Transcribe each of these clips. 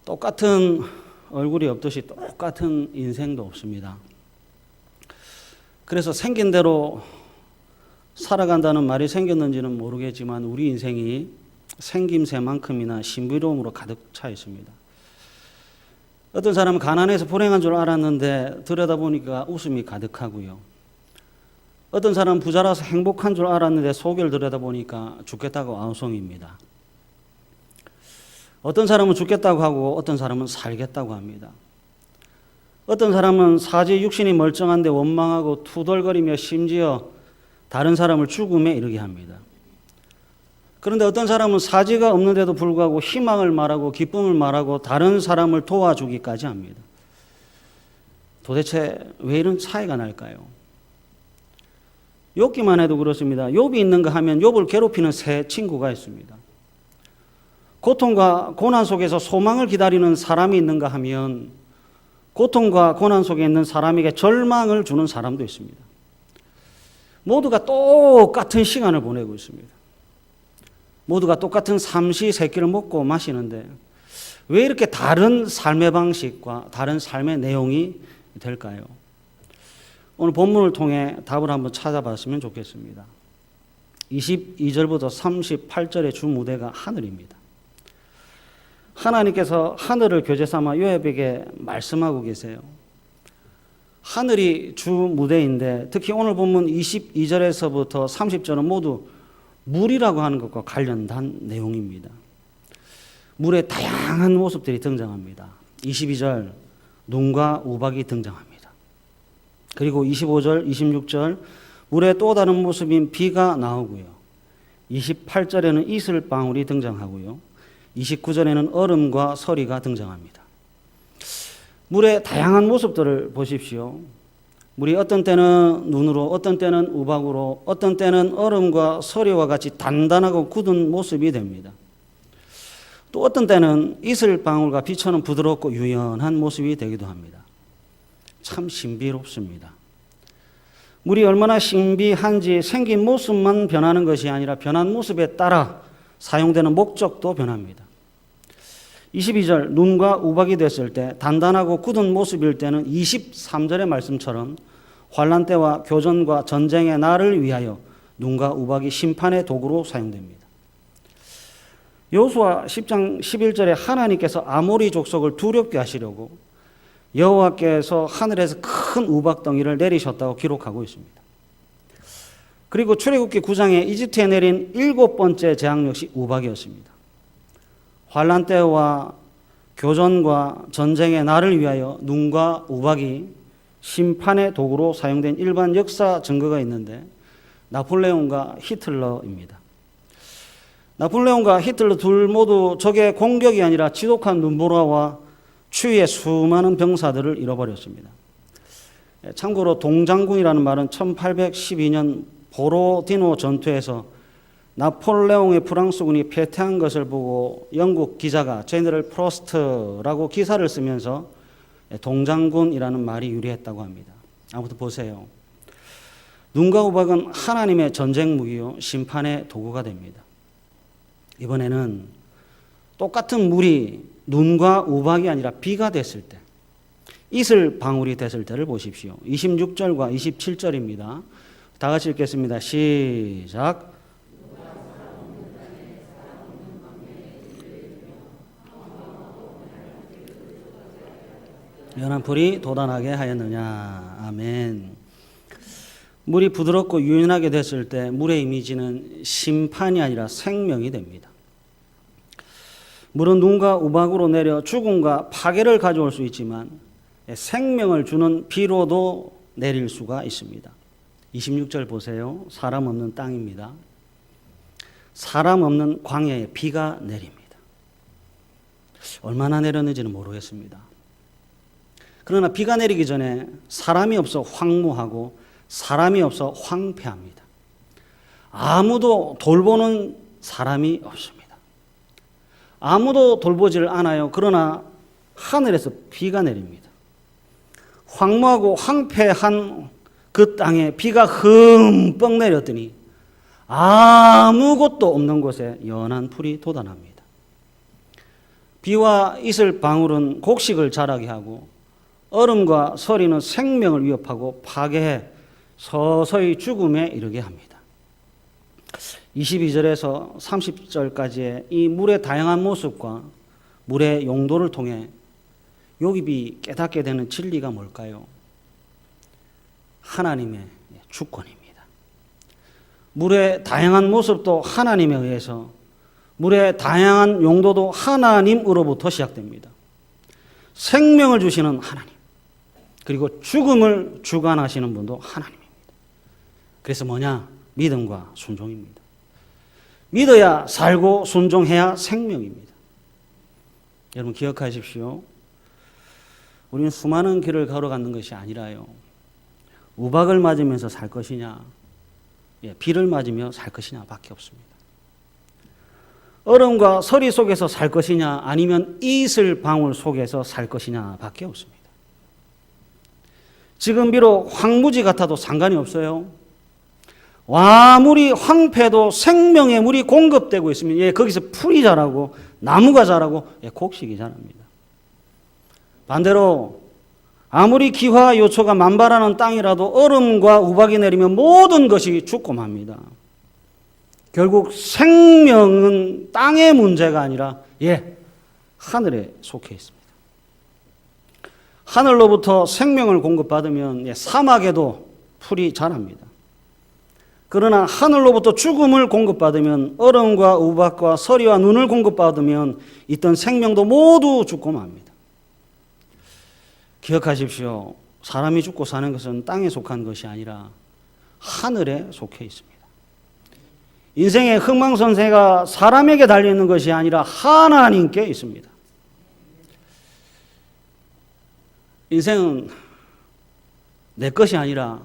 똑같은 얼굴이 없듯이 똑같은 인생도 없습니다. 그래서 생긴 대로 살아간다는 말이 생겼는지는 모르겠지만 우리 인생이 생김새만큼이나 신비로움으로 가득 차 있습니다. 어떤 사람은 가난해서 불행한 줄 알았는데 들여다보니까 웃음이 가득하고요. 어떤 사람은 부자라서 행복한 줄 알았는데 속을 들여다보니까 죽겠다고 아우성입니다. 어떤 사람은 죽겠다고 하고 어떤 사람은 살겠다고 합니다. 어떤 사람은 사지 육신이 멀쩡한데 원망하고 투덜거리며 심지어 다른 사람을 죽음에 이르게 합니다. 그런데 어떤 사람은 사지가 없는데도 불구하고 희망을 말하고 기쁨을 말하고 다른 사람을 도와주기까지 합니다. 도대체 왜 이런 차이가 날까요? 욥기만 해도 그렇습니다. 욥이 있는가 하면 욥을 괴롭히는 새 친구가 있습니다. 고통과 고난 속에서 소망을 기다리는 사람이 있는가 하면 고통과 고난 속에 있는 사람에게 절망을 주는 사람도 있습니다. 모두가 똑같은 시간을 보내고 있습니다. 모두가 똑같은 삼시세끼를 먹고 마시는데 왜 이렇게 다른 삶의 방식과 다른 삶의 내용이 될까요? 오늘 본문을 통해 답을 한번 찾아봤으면 좋겠습니다. 22절부터 38절의 주 무대가 하늘입니다. 하나님께서 하늘을 교재 삼아 요압에게 말씀하고 계세요. 하늘이 주 무대인데 특히 오늘 본문 22절에서부터 30절은 모두 물이라고 하는 것과 관련된 내용입니다. 물의 다양한 모습들이 등장합니다. 22절 눈과 우박이 등장합니다. 그리고 25절, 26절 물의 또 다른 모습인 비가 나오고요. 28절에는 이슬방울이 등장하고요. 29절에는 얼음과 서리가 등장합니다. 물의 다양한 모습들을 보십시오. 물이 어떤 때는 눈으로, 어떤 때는 우박으로, 어떤 때는 얼음과 서리와 같이 단단하고 굳은 모습이 됩니다. 또 어떤 때는 이슬방울과 비처럼 부드럽고 유연한 모습이 되기도 합니다. 참 신비롭습니다. 물이 얼마나 신비한지 생긴 모습만 변하는 것이 아니라 변한 모습에 따라 사용되는 목적도 변합니다. 22절 눈과 우박이 됐을 때 단단하고 굳은 모습일 때는 23절의 말씀처럼 환난 때와 교전과 전쟁의 날을 위하여 눈과 우박이 심판의 도구로 사용됩니다. 여호수아 10장 11절에 하나님께서 아모리 족속을 두렵게 하시려고 여호와께서 하늘에서 큰 우박덩이를 내리셨다고 기록하고 있습니다. 그리고 출애굽기 9장에 이집트에 내린 7번째 재앙 역시 우박이었습니다. 환난 때와 교전과 전쟁의 날을 위하여 눈과 우박이 심판의 도구로 사용된 일반 역사 증거가 있는데 나폴레옹과 히틀러입니다. 나폴레옹과 히틀러 둘 모두 적의 공격이 아니라 지독한 눈보라와 추위에 수많은 병사들을 잃어버렸습니다. 참고로 동장군이라는 말은 1812년 보로디노 전투에서 나폴레옹의 프랑스군이 패퇴한 것을 보고 영국 기자가 제너럴 프로스트라고 기사를 쓰면서 동장군이라는 말이 유래했다고 합니다. 아무튼 보세요. 눈과 우박은 하나님의 전쟁 무기요 심판의 도구가 됩니다. 이번에는 똑같은 물이 눈과 우박이 아니라 비가 됐을 때, 이슬 방울이 됐을 때를 보십시오. 26절과 27절입니다. 다 같이 읽겠습니다. 시작. 연한 풀이 돋아나게 하였느냐. 아멘. 물이 부드럽고 유연하게 됐을 때 물의 이미지는 심판이 아니라 생명이 됩니다. 물은 눈과 우박으로 내려 죽음과 파괴를 가져올 수 있지만 생명을 주는 비로도 내릴 수가 있습니다. 26절 보세요. 사람 없는 땅입니다. 사람 없는 광야에 비가 내립니다. 얼마나 내렸는지는 모르겠습니다. 그러나 비가 내리기 전에 사람이 없어 황무하고 사람이 없어 황폐합니다. 아무도 돌보는 사람이 없습니다. 아무도 돌보지를 않아요. 그러나 하늘에서 비가 내립니다. 황무하고 황폐한 그 땅에 비가 흠뻑 내렸더니 아무것도 없는 곳에 연한 풀이 돋아납니다. 비와 이슬 방울은 곡식을 자라게 하고 얼음과 서리는 생명을 위협하고 파괴해 서서히 죽음에 이르게 합니다. 22절에서 30절까지의 이 물의 다양한 모습과 물의 용도를 통해 욥이 깨닫게 되는 진리가 뭘까요? 하나님의 주권입니다. 물의 다양한 모습도 하나님에 의해서, 물의 다양한 용도도 하나님으로부터 시작됩니다. 생명을 주시는 하나님, 그리고 죽음을 주관하시는 분도 하나님입니다. 그래서 뭐냐? 믿음과 순종입니다. 믿어야 살고 순종해야 생명입니다. 여러분 기억하십시오. 우리는 수많은 길을 걸어가는 것이 아니라요, 우박을 맞으면서 살 것이냐, 비를 맞으며 살 것이냐 밖에 없습니다. 얼음과 서리 속에서 살 것이냐, 아니면 이슬 방울 속에서 살 것이냐 밖에 없습니다. 지금 비록 황무지 같아도 상관이 없어요. 와물이 황폐도 생명의 물이 공급되고 있으면 거기서 풀이 자라고 나무가 자라고 곡식이 자랍니다. 반대로 아무리 기화 요초가 만발하는 땅이라도 얼음과 우박이 내리면 모든 것이 죽고 맙니다. 결국 생명은 땅의 문제가 아니라 하늘에 속해 있습니다. 하늘로부터 생명을 공급받으면 사막에도 풀이 자랍니다. 그러나 하늘로부터 죽음을 공급받으면, 얼음과 우박과 서리와 눈을 공급받으면 있던 생명도 모두 죽고 맙니다. 기억하십시오. 사람이 죽고 사는 것은 땅에 속한 것이 아니라 하늘에 속해 있습니다. 인생의 흥망성쇠가 사람에게 달려있는 것이 아니라 하나님께 있습니다. 인생은 내 것이 아니라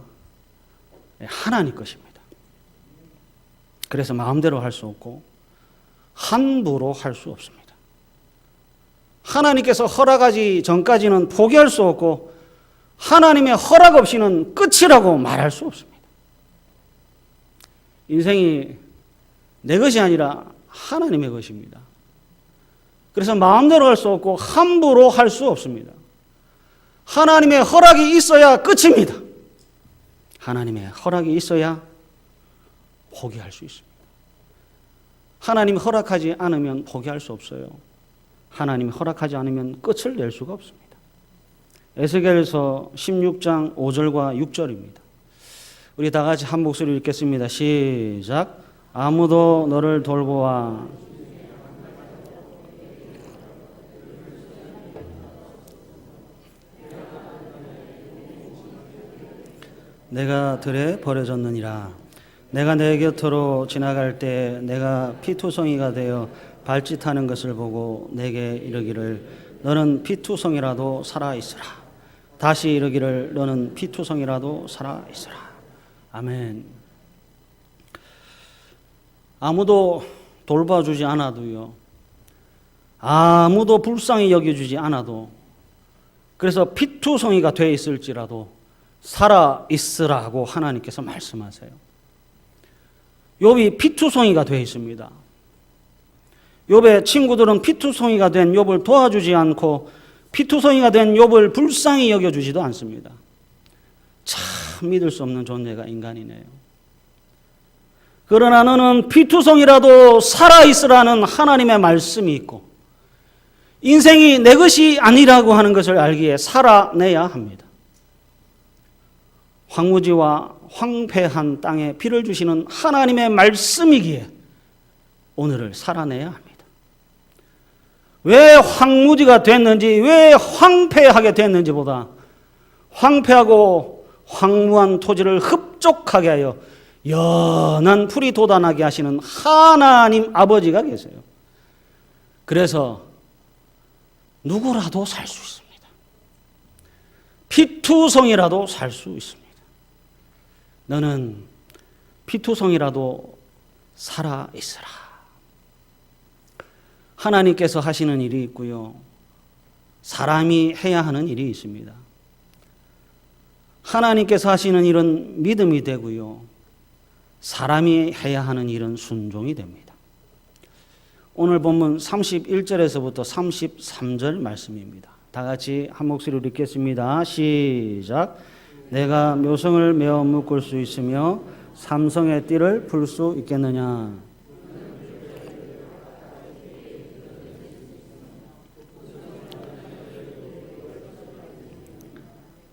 하나님 것입니다. 그래서 마음대로 할 수 없고 함부로 할 수 없습니다. 하나님께서 허락하지 전까지는 포기할 수 없고 하나님의 허락 없이는 끝이라고 말할 수 없습니다. 인생이 내 것이 아니라 하나님의 것입니다. 그래서 마음대로 할 수 없고 함부로 할 수 없습니다. 하나님의 허락이 있어야 끝입니다. 하나님의 허락이 있어야 포기할 수 있습니다. 하나님이 허락하지 않으면 포기할 수 없어요. 하나님이 허락하지 않으면 끝을 낼 수가 없습니다. 에스겔서 16장 5절과 6절입니다. 우리 다 같이 한 목소리로 읽겠습니다. 시작. 아무도 너를 돌보아 내가 들에 버려졌느니라. 내가 내 곁으로 지나갈 때 내가 피투성이가 되어 발짓하는 것을 보고 내게 이르기를 너는 피투성이라도 살아있으라. 다시 이르기를 너는 피투성이라도 살아있으라. 아멘. 아무도 돌봐주지 않아도요, 아무도 불쌍히 여겨주지 않아도, 그래서 피투성이가 되어 있을지라도 살아있으라고 하나님께서 말씀하세요. 욥이 피투성이가 되어 있습니다. 욥의 친구들은 피투성이가 된 욥을 도와주지 않고 피투성이가 된 욥을 불쌍히 여겨주지도 않습니다. 참 믿을 수 없는 존재가 인간이네요. 그러나 너는 피투성이라도 살아있으라는 하나님의 말씀이 있고 인생이 내 것이 아니라고 하는 것을 알기에 살아내야 합니다. 황무지와 황폐한 땅에 비를 주시는 하나님의 말씀이기에 오늘을 살아내야 합니다. 왜 황무지가 됐는지, 왜 황폐하게 됐는지보다 황폐하고 황무한 토지를 흡족하게 하여 연한 풀이 돋아나게 하시는 하나님 아버지가 계세요. 그래서 누구라도 살 수 있습니다. 피투성이라도 살 수 있습니다. 너는 피투성이라도 살아있으라. 하나님께서 하시는 일이 있고요, 사람이 해야 하는 일이 있습니다. 하나님께서 하시는 일은 믿음이 되고요, 사람이 해야 하는 일은 순종이 됩니다. 오늘 본문 31절에서부터 33절 말씀입니다. 다 같이 한 목소리로 읽겠습니다. 시작. 내가 묘성을 메어 묶을 수 있으며 삼성의 띠를 풀 수 있겠느냐.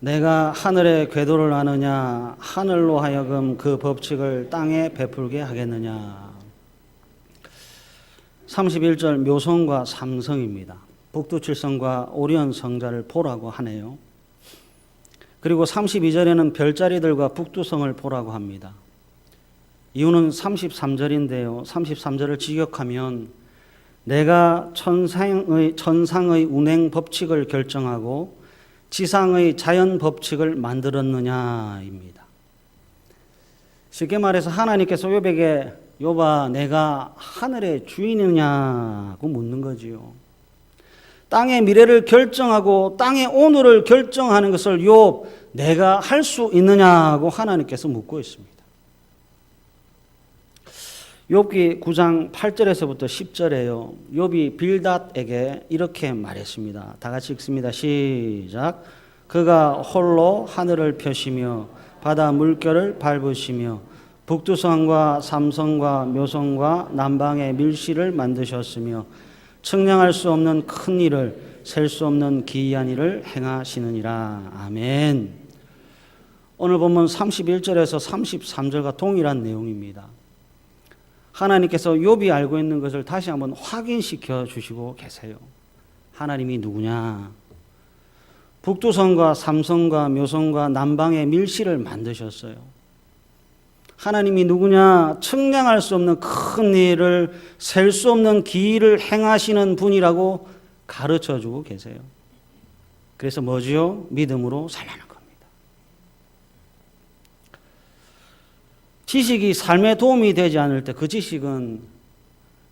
내가 하늘의 궤도를 아느냐. 하늘로 하여금 그 법칙을 땅에 베풀게 하겠느냐. 31절 묘성과 삼성입니다. 북두칠성과 오리온 성자를 보라고 하네요. 그리고 32절에는 별자리들과 북두성을 보라고 합니다. 이유는 33절인데요. 33절을 직역하면 내가 천상의 운행 법칙을 결정하고 지상의 자연 법칙을 만들었느냐입니다. 쉽게 말해서 하나님께서 욥에게 욥아 내가 하늘의 주인이냐고 묻는 거지요. 땅의 미래를 결정하고 땅의 오늘을 결정하는 것을 욥 내가 할 수 있느냐고 하나님께서 묻고 있습니다. 욥기 9장 8절에서부터 10절에요. 욥이 빌닷에게 이렇게 말했습니다. 다 같이 읽습니다. 시작. 그가 홀로 하늘을 펴시며 바다 물결을 밟으시며 북두성과 삼성과 묘성과 남방의 밀실을 만드셨으며 측량할 수 없는 큰 일을 셀 수 없는 기이한 일을 행하시느니라. 아멘. 오늘 본문 31절에서 33절과 동일한 내용입니다. 하나님께서 욥이 알고 있는 것을 다시 한번 확인시켜 주시고 계세요. 하나님이 누구냐? 북두성과 삼성과 묘성과 남방의 밀실을 만드셨어요. 하나님이 누구냐? 측량할 수 없는 큰 일을 셀 수 없는 기일을 행하시는 분이라고 가르쳐주고 계세요. 그래서 뭐지요? 믿음으로 살라는 겁니다. 지식이 삶에 도움이 되지 않을 때 그 지식은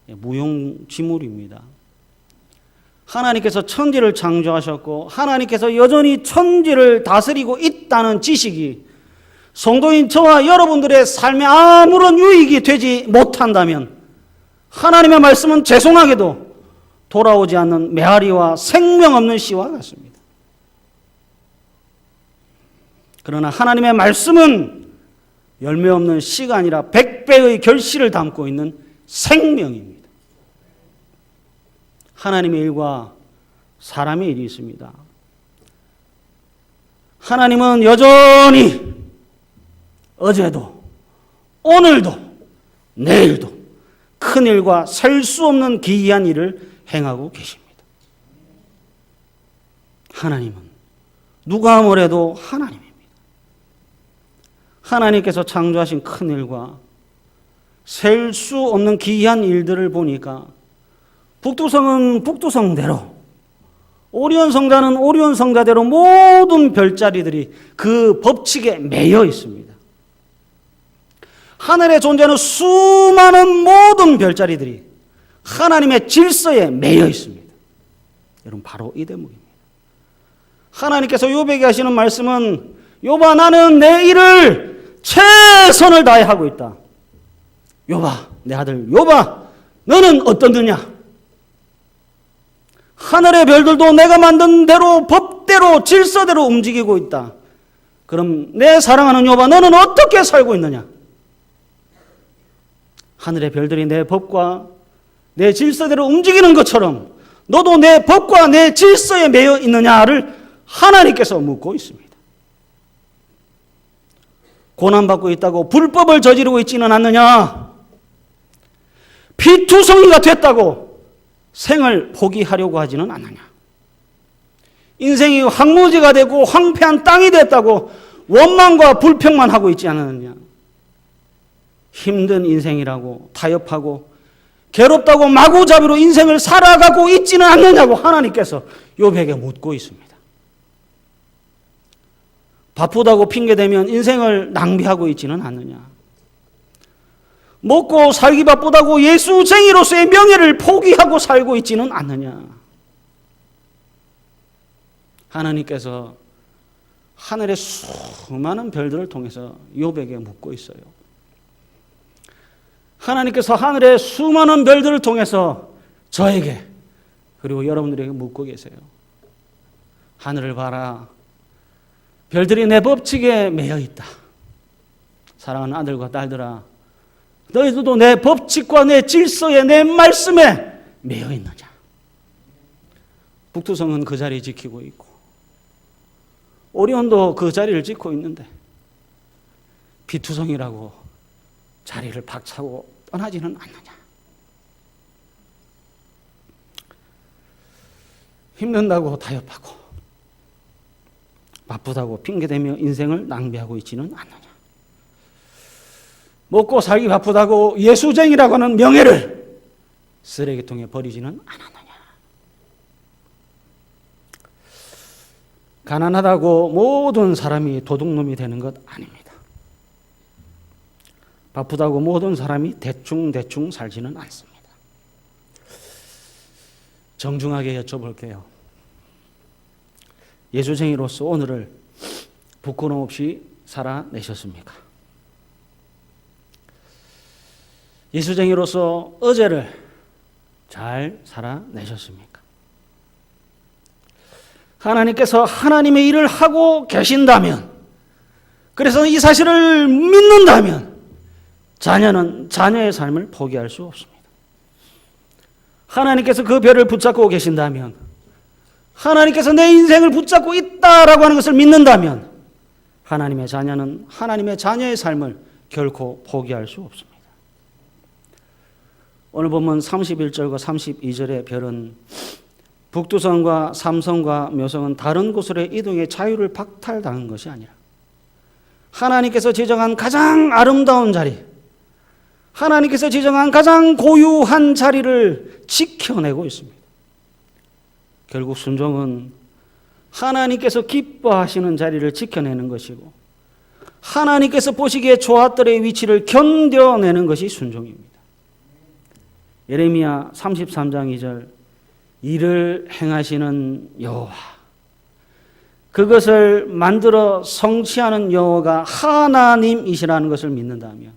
무용지물입니다. 하나님께서 천지를 창조하셨고 하나님께서 여전히 천지를 다스리고 있다는 지식이 성도인 저와 여러분들의 삶에 아무런 유익이 되지 못한다면 하나님의 말씀은 죄송하게도 돌아오지 않는 메아리와 생명 없는 씨와 같습니다. 그러나 하나님의 말씀은 열매 없는 씨가 아니라 100배의 결실을 담고 있는 생명입니다. 하나님의 일과 사람의 일이 있습니다. 하나님은 여전히 어제도 오늘도 내일도 큰 일과 셀 수 없는 기이한 일을 행하고 계십니다. 하나님은 누가 뭐래도 하나님입니다. 하나님께서 창조하신 큰 일과 셀 수 없는 기이한 일들을 보니까 북두성은 북두성대로, 오리온 성자는 오리온 성자대로 모든 별자리들이 그 법칙에 매여 있습니다. 하늘에 존재하는 수많은 모든 별자리들이 하나님의 질서에 매여 있습니다. 여러분 바로 이 대목입니다. 하나님께서 욥에게 하시는 말씀은 욥아 나는 내 일을 최선을 다해 하고 있다. 욥아 내 아들 욥아 너는 어떻느냐? 하늘의 별들도 내가 만든 대로 법대로 질서대로 움직이고 있다. 그럼 내 사랑하는 욥아 너는 어떻게 살고 있느냐? 하늘의 별들이 내 법과 내 질서대로 움직이는 것처럼 너도 내 법과 내 질서에 매여 있느냐를 하나님께서 묻고 있습니다. 고난받고 있다고 불법을 저지르고 있지는 않느냐? 피투성이가 됐다고 생을 포기하려고 하지는 않느냐? 인생이 황무지가 되고 황폐한 땅이 됐다고 원망과 불평만 하고 있지 않느냐? 힘든 인생이라고 타협하고 괴롭다고 마구잡이로 인생을 살아가고 있지는 않느냐고 하나님께서 욥에게 묻고 있습니다. 바쁘다고 핑계대면 인생을 낭비하고 있지는 않느냐? 먹고 살기 바쁘다고 예수쟁이로서의 명예를 포기하고 살고 있지는 않느냐? 하나님께서 하늘의 수많은 별들을 통해서 욥에게 묻고 있어요. 하나님께서 하늘의 수많은 별들을 통해서 저에게 그리고 여러분들에게 묻고 계세요. 하늘을 봐라. 별들이 내 법칙에 매여 있다. 사랑하는 아들과 딸들아, 너희들도 내 법칙과 내 질서에 내 말씀에 매여 있느냐? 북두성은 그 자리 지키고 있고 오리온도 그 자리를 지키고 있는데 비투성이라고 자리를 박차고 떠나지는 않느냐? 힘든다고 타협하고 바쁘다고 핑계대며 인생을 낭비하고 있지는 않느냐? 먹고 살기 바쁘다고 예수쟁이라고 하는 명예를 쓰레기통에 버리지는 않았느냐? 가난하다고 모든 사람이 도둑놈이 되는 것 아닙니다. 바쁘다고 모든 사람이 대충 살지는 않습니다. 정중하게 여쭤볼게요. 예수쟁이로서 오늘을 부끄러움 없이 살아내셨습니까? 예수쟁이로서 어제를 잘 살아내셨습니까? 하나님께서 하나님의 일을 하고 계신다면, 그래서 이 사실을 믿는다면 자녀는 자녀의 삶을 포기할 수 없습니다. 하나님께서 그 별을 붙잡고 계신다면, 하나님께서 내 인생을 붙잡고 있다라고 하는 것을 믿는다면 하나님의 자녀는 하나님의 자녀의 삶을 결코 포기할 수 없습니다. 오늘 보면 31절과 32절의 별은 북두성과 삼성과 묘성은 다른 곳으로 이동의 자유를 박탈당한 것이 아니라 하나님께서 지정한 가장 아름다운 자리, 하나님께서 지정한 가장 고유한 자리를 지켜내고 있습니다. 결국 순종은 하나님께서 기뻐하시는 자리를 지켜내는 것이고 하나님께서 보시기에 좋았더의 위치를 견뎌내는 것이 순종입니다. 예레미야 33장 2절, 이를 행하시는 여호와, 그것을 만들어 성취하는 여호와가 하나님이시라는 것을 믿는다면,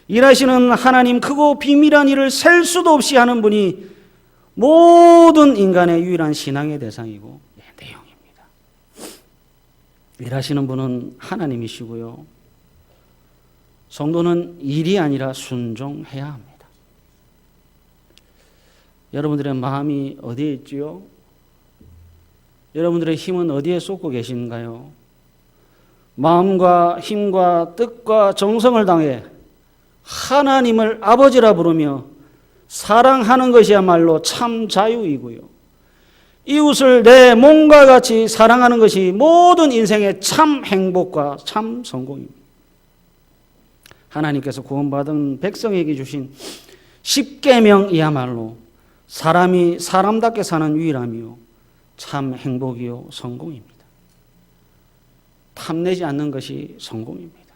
일하시는 하나님, 크고 비밀한 일을 셀 수도 없이 하는 분이 모든 인간의 유일한 신앙의 대상이고 내용입니다. 일하시는 분은 하나님이시고요, 성도는 일이 아니라 순종해야 합니다. 여러분들의 마음이 어디에 있지요? 여러분들의 힘은 어디에 쏟고 계신가요? 마음과 힘과 뜻과 정성을 당해 하나님을 아버지라 부르며 사랑하는 것이야말로 참 자유이고요, 이웃을 내 몸과 같이 사랑하는 것이 모든 인생의 참 행복과 참 성공입니다. 하나님께서 구원받은 백성에게 주신 십계명이야말로 사람이 사람답게 사는 유일함이요 참 행복이요 성공입니다. 탐내지 않는 것이 성공입니다.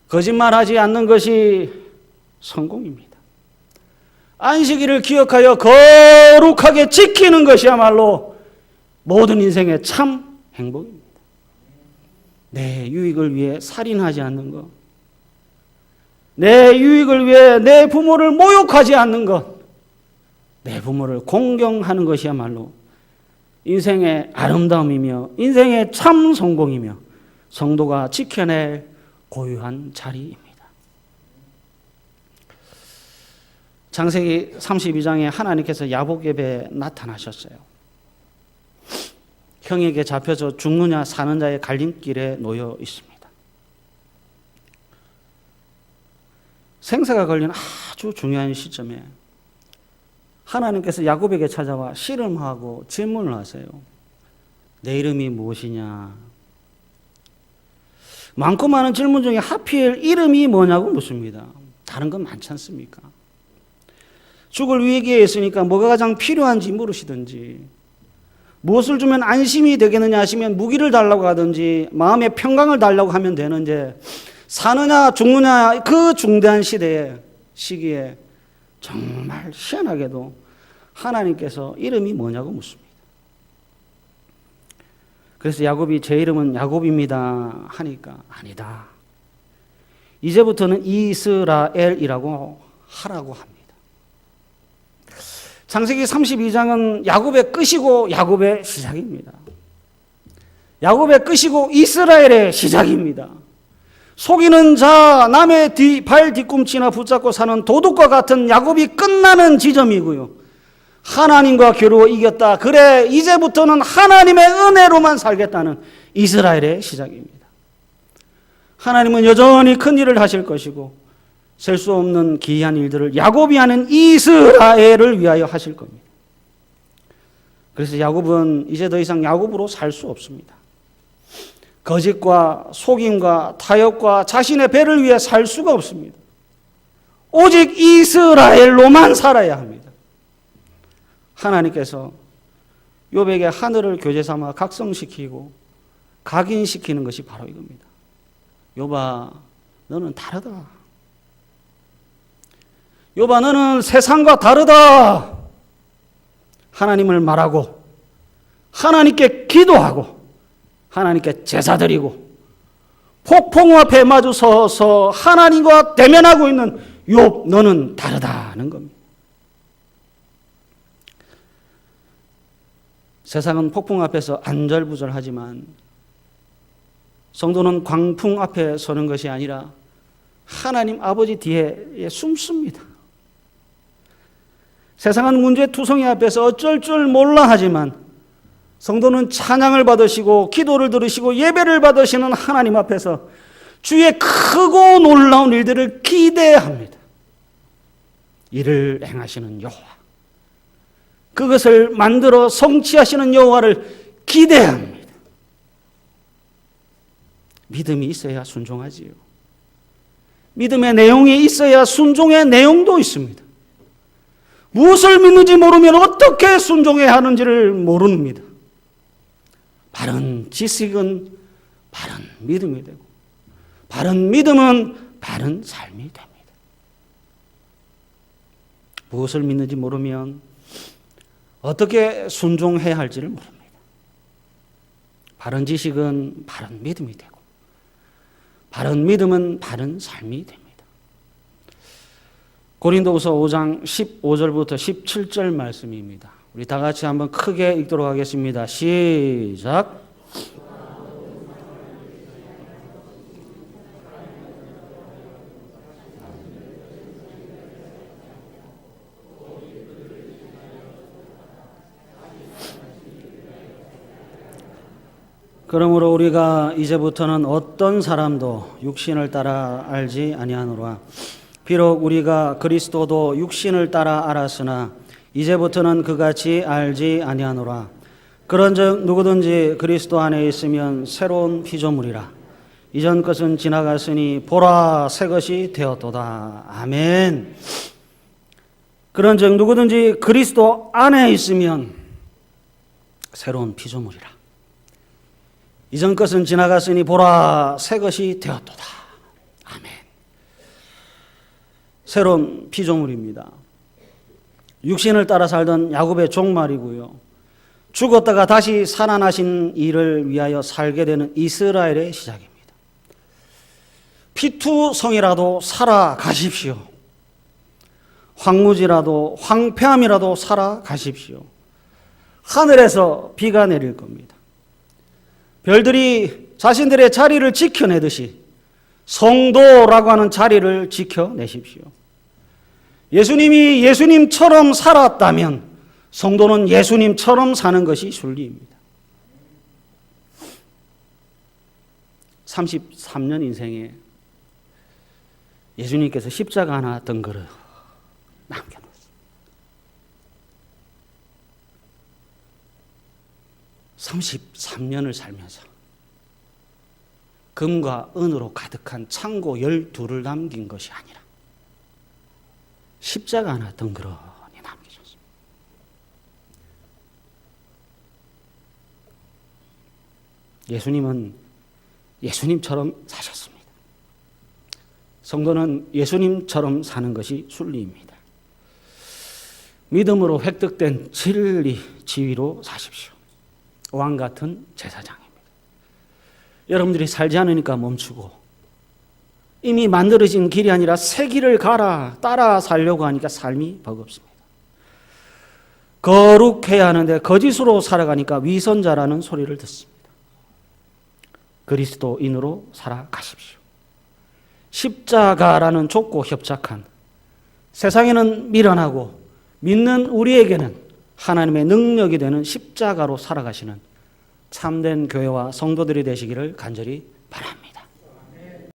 거짓말하지 않는 것이 성공입니다. 안식일을 기억하여 거룩하게 지키는 것이야말로 모든 인생의 참 행복입니다. 내 유익을 위해 살인하지 않는 것, 내 유익을 위해 내 부모를 모욕하지 않는 것, 내 부모를 공경하는 것이야말로 인생의 아름다움이며 인생의 참 성공이며 성도가 지켜낼 고유한 자리입니다. 창세기 32장에 하나님께서 야곱에게 나타나셨어요. 형에게 잡혀서 죽느냐 사는 자의 갈림길에 놓여 있습니다. 생사가 걸린 아주 중요한 시점에 하나님께서 야곱에게 찾아와 씨름하고 질문을 하세요. 내 이름이 무엇이냐? 많고 많은 질문 중에 하필 이름이 뭐냐고 묻습니다. 다른 건 많지 않습니까? 죽을 위기에 있으니까 뭐가 가장 필요한지 물으시든지, 무엇을 주면 안심이 되겠느냐 하시면 무기를 달라고 하든지, 마음의 평강을 달라고 하면 되는데, 사느냐 죽느냐 그 중대한 시기에 정말 희한하게도 하나님께서 이름이 뭐냐고 묻습니다. 그래서 야곱이 제 이름은 야곱입니다 하니까 아니다, 이제부터는 이스라엘이라고 하라고 합니다. 창세기 32장은 야곱의 끝이고 야곱의 시작입니다. 야곱의 끝이고 이스라엘의 시작입니다. 속이는 자, 남의 발 뒤꿈치나 붙잡고 사는 도둑과 같은 야곱이 끝나는 지점이고요. 하나님과 겨루어 이겼다. 그래, 이제부터는 하나님의 은혜로만 살겠다는 이스라엘의 시작입니다. 하나님은 여전히 큰 일을 하실 것이고 셀 수 없는 기이한 일들을 야곱이 하는 이스라엘을 위하여 하실 겁니다. 그래서 야곱은 이제 더 이상 야곱으로 살 수 없습니다. 거짓과 속임과 타협과 자신의 배를 위해 살 수가 없습니다. 오직 이스라엘로만 살아야 합니다. 하나님께서 욥에게 하늘을 교제 삼아 각성시키고 각인시키는 것이 바로 이겁니다. 욥아, 너는 다르다. 욥아, 너는 세상과 다르다. 하나님을 말하고 하나님께 기도하고 하나님께 제사 드리고 폭풍 앞에 마주 서서 하나님과 대면하고 있는 욥, 너는 다르다는 겁니다. 세상은 폭풍 앞에서 안절부절하지만 성도는 광풍 앞에 서는 것이 아니라 하나님 아버지 뒤에 숨습니다. 세상은 문제투성이 앞에서 어쩔 줄 몰라 하지만 성도는 찬양을 받으시고 기도를 들으시고 예배를 받으시는 하나님 앞에서 주의 크고 놀라운 일들을 기대합니다. 이를 행하시는 여호와, 그것을 만들어 성취하시는 여호와를 기대합니다. 믿음이 있어야 순종하지요. 믿음의 내용이 있어야 순종의 내용도 있습니다. 무엇을 믿는지 모르면 어떻게 순종해야 하는지를 모릅니다. 바른 지식은 바른 믿음이 되고 바른 믿음은 바른 삶이 됩니다. 무엇을 믿는지 모르면 어떻게 순종해야 할지를 모릅니다. 바른 지식은 바른 믿음이 되고 바른 믿음은 바른 삶이 됩니다. 고린도후서 5장 15절부터 17절 말씀입니다. 우리 다 같이 한번 크게 읽도록 하겠습니다. 시작. 그러므로 우리가 이제부터는 어떤 사람도 육신을 따라 알지 아니하노라. 비록 우리가 그리스도도 육신을 따라 알았으나 이제부터는 그같이 알지 아니하노라. 그런즉 누구든지 그리스도 안에 있으면 새로운 피조물이라. 이전 것은 지나갔으니 보라 새 것이 되었도다. 아멘. 그런즉 누구든지 그리스도 안에 있으면 새로운 피조물이라. 이전 것은 지나갔으니 보라 새 것이 되었도다. 아멘. 새로운 피조물입니다. 육신을 따라 살던 야곱의 종말이고요. 죽었다가 다시 살아나신 이를 위하여 살게 되는 이스라엘의 시작입니다. 피투성이라도 살아가십시오. 황무지라도 황폐함이라도 살아가십시오. 하늘에서 비가 내릴 겁니다. 별들이 자신들의 자리를 지켜내듯이 성도라고 하는 자리를 지켜내십시오. 예수님이 예수님처럼 살았다면 성도는 예수님처럼 사는 것이 순리입니다. 33년 인생에 예수님께서 십자가 하나 덩그러 남겨놓았습니다. (33년을) 살면서 금과 은으로 가득한 창고 12를 남긴 것이 아니라 십자가 하나 덩그러니 남기셨습니다. 예수님은 예수님처럼 사셨습니다. 성도는 예수님처럼 사는 것이 순리입니다. 믿음으로 획득된 진리, 지위로 사십시오. 왕 같은 제사장입니다. 여러분들이 살지 않으니까 멈추고 이미 만들어진 길이 아니라 새 길을 가라 따라 살려고 하니까 삶이 버겁습니다. 거룩해야 하는데 거짓으로 살아가니까 위선자라는 소리를 듣습니다. 그리스도인으로 살아가십시오. 십자가라는 좁고 협착한, 세상에는 미련하고 믿는 우리에게는 하나님의 능력이 되는 십자가로 살아가시는 참된 교회와 성도들이 되시기를 간절히 바랍니다.